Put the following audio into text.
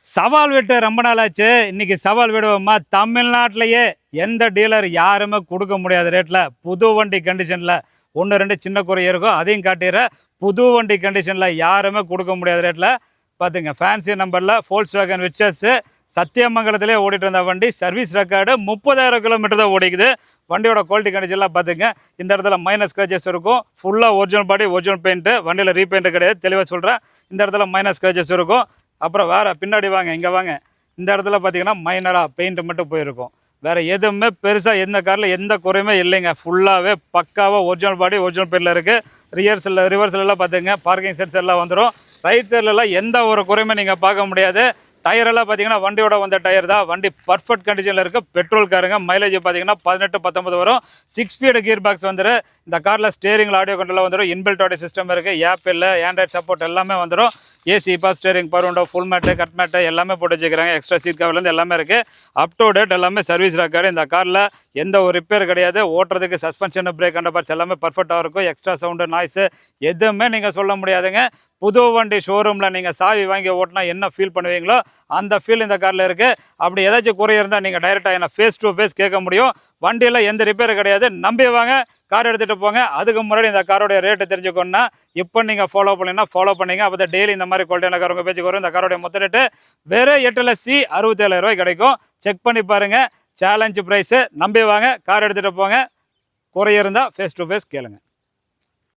சவால் விட்டு ரொம்ப நாள் ஆச்சு. இன்னைக்கு சவால் விடுவோமா? தமிழ்நாட்டிலேயே எந்த டீலர் யாருமே கொடுக்க முடியாத ரேட்டில் புது வண்டி கண்டிஷனில் ஒன்று ரெண்டு சின்ன குறை இருக்கும், அதையும் காட்டிடுற. புது வண்டி கண்டிஷனில் யாருமே கொடுக்க முடியாத ரேட்டில் பார்த்துங்க. ஃபேன்சி நம்பரில் Volkswagen விச்சஸ் சத்தியமங்கலத்திலே ஓடிட்டு இருந்த வண்டி. சர்வீஸ் ரெக்கார்டு 30,000 கிலோமீட்டர் தான் ஓடிக்குது. வண்டியோட குவாலிட்டி கண்டிஷன்லாம் பார்த்துங்க. இந்த இடத்துல மைனஸ் ஸ்க்ராச்சஸ் இருக்கும். ஃபுல்லாக ஒரிஜினல் பாடி, ஒரிஜினல் பெயிண்ட்டு. வண்டியில் ரீபெயிண்ட்டு கிடையாது, தெளிவாக சொல்கிறேன். இந்த இடத்துல மைனஸ் ஸ்க்ராச்சஸ் இருக்கும். அப்புறம் வேறு பின்னாடி வாங்க, இங்கே வாங்க. இந்த இடத்துல பார்த்தீங்கன்னா மைனராக பெயிண்ட் மட்டும் போயிருக்கும். வேறு எதுவுமே பெருசாக எந்த காரில் எந்த குறையுமே இல்லைங்க. ஃபுல்லாகவே பக்காவாக ஒரிஜினல் பாடி, ஒரிஜினல் பெயிண்டில் இருக்குது. ரிவர்ஸிலலாம் பார்த்துங்க, பார்க்கிங் செட்ஸ் எல்லாம் வந்துடும். ரைட் சைட்லலாம் எந்த ஒரு குறையுமே நீங்கள் பார்க்க முடியாது. டயரெல்லாம் பார்த்தீங்கன்னா வண்டியோட வந்த டயர் தான். வண்டி பர்ஃபெக்ட் கண்டிஷனில் இருக்குது. பெட்ரோல் காருங்க. மைலேஜ் பார்த்தீங்கன்னா 18-19 வரும். 6 ஸ்பீடு கியர் பாக்ஸ் வந்துடும். இந்த காரில் ஸ்டேரிங்கில் ஆடியோ கண்ட்ரோல் வந்துடும். இன்பில்ட் ஆடியோ சிஸ்டம் இருக்குது. ஆப்பிள், ஆண்ட்ராய்ட் சப்போர்ட் எல்லாமே வந்துடும். AC, power steering, power window, full mat, cut mat எல்லாமே போட்டு வச்சுக்கிறாங்க. எக்ஸ்ட்ரா சீட் கவர்லேருந்து எல்லாமே இருக்குது. அப் டு டேட் எல்லாமே சர்வீஸ் ரெக்கார்டு. இந்த காரில் எந்த ஒரு ரிப்பேர் கிடையாது. ஓட்டுறதுக்கு சஸ்பென்ஷன், பிரேக் அண்ட் பார்ட்ஸ் எல்லாமே பர்ஃபெக்டாக இருக்கும். எக்ஸ்ட்ரா சவுண்டு, நாய்ஸு எதுவுமே நீங்கள் சொல்ல முடியாதுங்க. புது வண்டி ஷோரூமில் நீங்கள் சாவி வாங்கி ஓட்டினா என்ன ஃபீல் பண்ணுவீங்களோ அந்த ஃபீல் இந்த காரில் இருக்குது. அப்படி ஏதாச்சும் குறை இருந்தால் நீங்கள் டைரெக்டாக என்ன ஃபேஸ் டு ஃபேஸ் கேட்க முடியும். வண்டியில் எந்த ரிப்பேர் கிடையாது. நம்பி வாங்க, கார் எடுத்துகிட்டு போங்க. அதுக்கு முன்னாடி இந்த காரோடைய ரேட்டு தெரிஞ்சுக்கணுன்னா இப்போ நீங்கள் ஃபாலோ ஃபாலோ பண்ணிங்க. அப்போ தான் டெய்லி இந்த மாதிரி குவாலிட்டியான கார் உங்கள் பேச்சுக்கு வரும். இந்த காரோடைய மொத்த ரேட்டு வெறும் 8,67,000 கிடைக்கும். செக் பண்ணி பாருங்கள். Challenge price. நம்பி வாங்க, கார் எடுத்துகிட்டு போங்க. குறை இருந்தால் ஃபேஸ் டு ஃபேஸ் கேளுங்க.